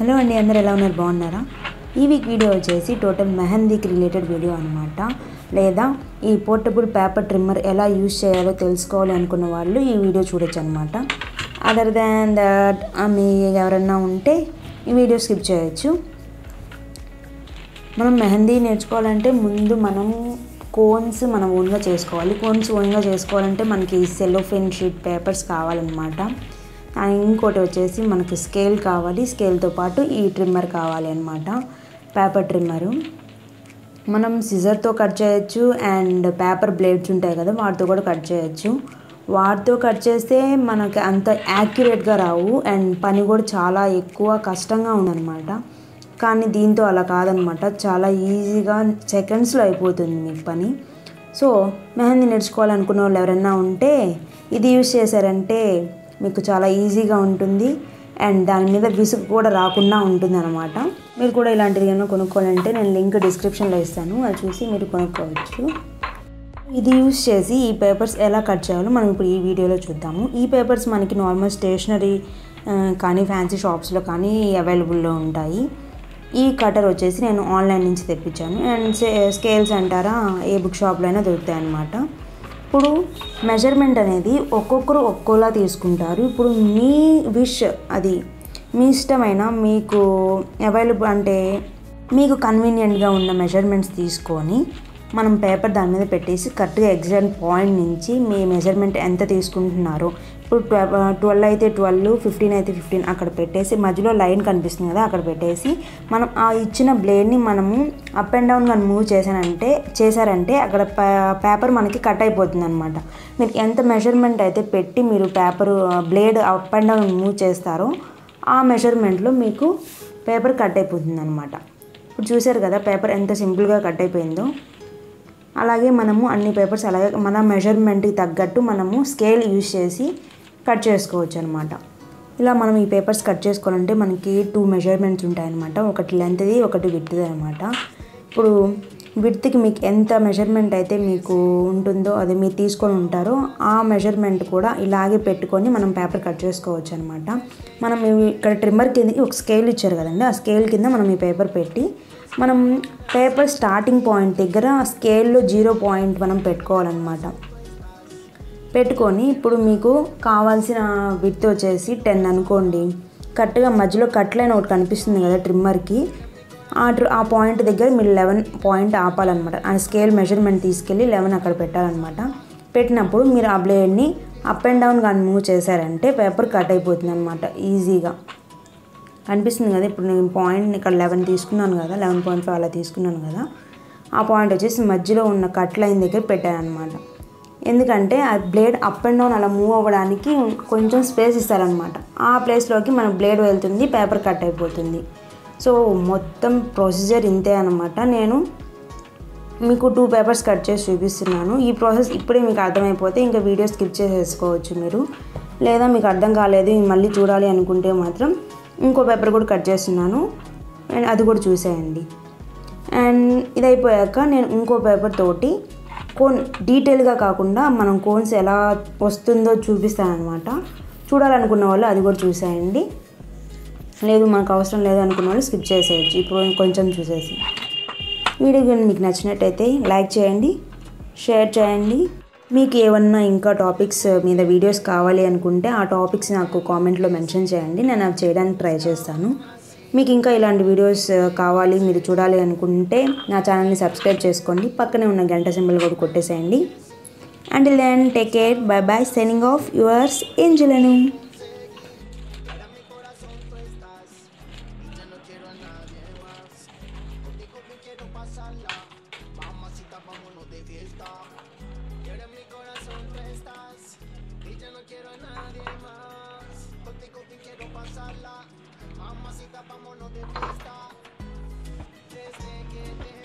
Hello అండి, అందరూ ఎలా ఉన్నారు? బాగున్నారా? ఈ వీక్ వీడియో వచ్చేసి టోటల్ మెహందీకి రిలేటెడ్ వీడియో అనమాట. లేదా ఈ పోర్టబుల్ పేపర్ ట్రిమ్మర్ ఎలా యూజ్ చేయాలో తెలుసుకోవాలి అనుకున్న వాళ్ళు ఈ వీడియో చూడొచ్చు అనమాట. అదర్ దాన్ దట్ మీ ఎవరన్నా ఉంటే ఈ వీడియో స్కిప్ చేయొచ్చు. మనం మెహందీ నేర్చుకోవాలంటే ముందు మనం కోన్స్ మనం ఓన్గా చేసుకోవాలి. కోన్స్ ఓన్గా చేసుకోవాలంటే మనకి సెలోఫెన్ షీట్ పేపర్స్ కావాలన్నమాట. ఇంకోటి వచ్చేసి మనకి స్కేల్ కావాలి. స్కేల్తో పాటు ఈ ట్రిమ్మర్ కావాలి అన్నమాట. పేపర్ ట్రిమ్మరు మనం సిజర్తో కట్ చేయొచ్చు అండ్ పేపర్ బ్లేడ్స్ ఉంటాయి కదా, వాటితో కూడా కట్ చేయొచ్చు. వాటితో కట్ చేస్తే మనకి అంత యాక్యురేట్గా రావు అండ్ పని కూడా చాలా ఎక్కువ కష్టంగా ఉందన్నమాట. కానీ దీంతో అలా కాదనమాట, చాలా ఈజీగా సెకండ్స్లో అయిపోతుంది మీకు పని. సో మెహందీ నేర్చుకోవాలనుకున్న వాళ్ళు ఎవరైనా ఉంటే ఇది యూజ్ చేశారంటే మీకు చాలా ఈజీగా ఉంటుంది అండ్ దాని మీద విసుగు కూడా రాకుండా ఉంటుంది అనమాట. మీరు కూడా ఇలాంటిది ఏమైనా కొనుక్కోవాలంటే నేను లింక్ డిస్క్రిప్షన్లో ఇస్తాను, అది చూసి మీరు కొనుక్కోవచ్చు. ఇది యూజ్ చేసి ఈ పేపర్స్ ఎలా కట్ చేయాలో మనం ఇప్పుడు ఈ వీడియోలో చూద్దాము. ఈ పేపర్స్ మనకి నార్మల్ స్టేషనరీ కానీ ఫ్యాన్సీ షాప్స్లో కానీ అవైలబుల్లో ఉంటాయి. ఈ కటర్ వచ్చేసి నేను ఆన్లైన్ నుంచి తెప్పించాను అండ్ స్కేల్స్ అంటారా ఏ బుక్ షాప్లో అయినా దొరుకుతాయి అన్నమాట. ఇప్పుడు మెజర్మెంట్ అనేది ఒక్కొక్కరు ఒక్కోలా తీసుకుంటారు. ఇప్పుడు మీ విష్, అది మీ ఇష్టమైన, మీకు అవైలబుల్ అంటే మీకు కన్వీనియంట్గా ఉన్న మెజర్మెంట్స్ తీసుకొని మనం పేపర్ దాని మీద పెట్టేసి కరెక్ట్గా ఎగ్జాక్ట్ పాయింట్ నుంచి మీ మెజర్మెంట్ ఎంత తీసుకుంటున్నారో, ఇప్పుడు 12 అయితే 12, 15 అయితే 15 అక్కడ పెట్టేసి మధ్యలో లైన్ కనిపిస్తుంది కదా, అక్కడ పెట్టేసి మనం ఆ ఇచ్చిన బ్లేడ్ని మనము అప్ అండ్ డౌన్ కానీ మూవ్ చేశారంటే అక్కడ పేపర్ మనకి కట్ అయిపోతుంది అనమాట. మీరు ఎంత మెజర్మెంట్ అయితే పెట్టి మీరు blade up and down move చేస్తారో ఆ మెజర్మెంట్లో మీకు పేపర్ కట్ అయిపోతుంది అనమాట. ఇప్పుడు చూసారు కదా పేపర్ ఎంత సింపుల్గా కట్ అయిపోయిందో. అలాగే మనము అన్ని పేపర్స్ అలాగే మన మెజర్మెంట్కి తగ్గట్టు మనము స్కేల్ యూజ్ చేసి కట్ చేసుకోవచ్చు అనమాట. ఇలా మనం ఈ పేపర్స్ కట్ చేసుకోవాలంటే మనకి 2 మెజర్మెంట్స్ ఉంటాయన్నమాట. ఒకటి లెంత్ది, ఒకటి విడ్త్ది అనమాట. ఇప్పుడు విడ్త్కి మీకు ఎంత మెజర్మెంట్ అయితే మీకు ఉంటుందో అది మీరు తీసుకొని ఉంటారో ఆ మెజర్మెంట్ కూడా ఇలాగే పెట్టుకొని మనం పేపర్ కట్ చేసుకోవచ్చు అనమాట. మనం ఇక్కడ ట్రిమ్మర్ కిందకి ఒక స్కేల్ ఇచ్చారు కదండి, ఆ స్కేల్ కింద మనం ఈ పేపర్ పెట్టి మనం పేపర్ స్టార్టింగ్ పాయింట్ దగ్గర స్కేల్లో 0 పాయింట్ మనం పెట్టుకోవాలన్నమాట. పెట్టుకొని ఇప్పుడు మీకు కావాల్సిన విడ్త్ వచ్చేసి 10 అనుకోండి. కరెక్ట్గా మధ్యలో కట్ లైన్ ఒకటి కనిపిస్తుంది కదా ట్రిమ్మర్కి, ఆ పాయింట్ దగ్గర మీరు 11 పాయింట్ ఆపాలన్నమాట. ఆ స్కేల్ మెజర్మెంట్ తీసుకెళ్ళి 11 అక్కడ పెట్టాలన్నమాట. పెట్టినప్పుడు మీరు ఆ బ్లేడ్ని అప్ అండ్ డౌన్ కానీ మూవ్ చేశారంటే పేపర్ కట్ అయిపోతుంది అనమాట ఈజీగా. అనిపిస్తుంది కదా, ఇప్పుడు నేను పాయింట్ ఇక్కడ 11 తీసుకున్నాను కదా, 11.5 అలా తీసుకున్నాను కదా, ఆ పాయింట్ వచ్చేసి మధ్యలో ఉన్న కట్ లైన్ దగ్గర పెట్టాను అనమాట. ఎందుకంటే ఆ బ్లేడ్ అప్ అండ్ డౌన్ అలా మూవ్ అవ్వడానికి కొంచెం స్పేస్ ఇస్తారనమాట. ఆ ప్లేస్లోకి మన బ్లేడ్ వెళ్తుంది, పేపర్ కట్ అయిపోతుంది. సో మొత్తం ప్రొసీజర్ ఇంతే అనమాట. నేను మీకు 2 పేపర్స్ కట్ చేసి చూపిస్తున్నాను. ఈ ప్రాసెస్ ఇప్పుడే మీకు అర్థమైపోతే ఇంకా వీడియో స్కిప్ చేసేసుకోవచ్చు మీరు. లేదా మీకు అర్థం కాలేదు మళ్ళీ చూడాలి అనుకుంటే మాత్రం ఇంకో పేపర్ కూడా కట్ చేస్తున్నాను అండ్ అది కూడా చూసేయండి. అండ్ ఇది అయిపోయాక నేను ఇంకో పేపర్ తోటి కోన్ డీటెయిల్గా కాకుండా మనం కోన్స్ ఎలా వస్తుందో చూపిస్తానమాట. చూడాలనుకున్న వాళ్ళు అది కూడా చూసేయండి. లేదు మనకు అవసరం లేదు అనుకున్న వాళ్ళు స్కిప్ చేసేయచ్చు. ఇప్పుడు కొంచెం చూసేసి వీడియో కానీ మీకు నచ్చినట్టయితే లైక్ చేయండి, షేర్ చేయండి. మీకు ఏమన్నా ఇంకా టాపిక్స్ మీద వీడియోస్ కావాలి అనుకుంటే ఆ టాపిక్స్ నాకు కామెంట్లో మెన్షన్ చేయండి, నేను అవి చేయడానికి ట్రై చేస్తాను. మీకు ఇంకా ఇలాంటి వీడియోస్ కావాలి, మీరు చూడాలి అనుకుంటే నా ఛానల్ని సబ్స్క్రైబ్ చేసుకోండి, పక్కనే ఉన్న గంట సింబల్ కూడా కొట్టేసేయండి. Until then take care, bye bye, signing off, yours ఏంజెలను. Quiero en mi corazón tú estás y ya no quiero a nadie más. Contigo bien quiero pasarla, mamacita vámonos de fiesta. Desde que te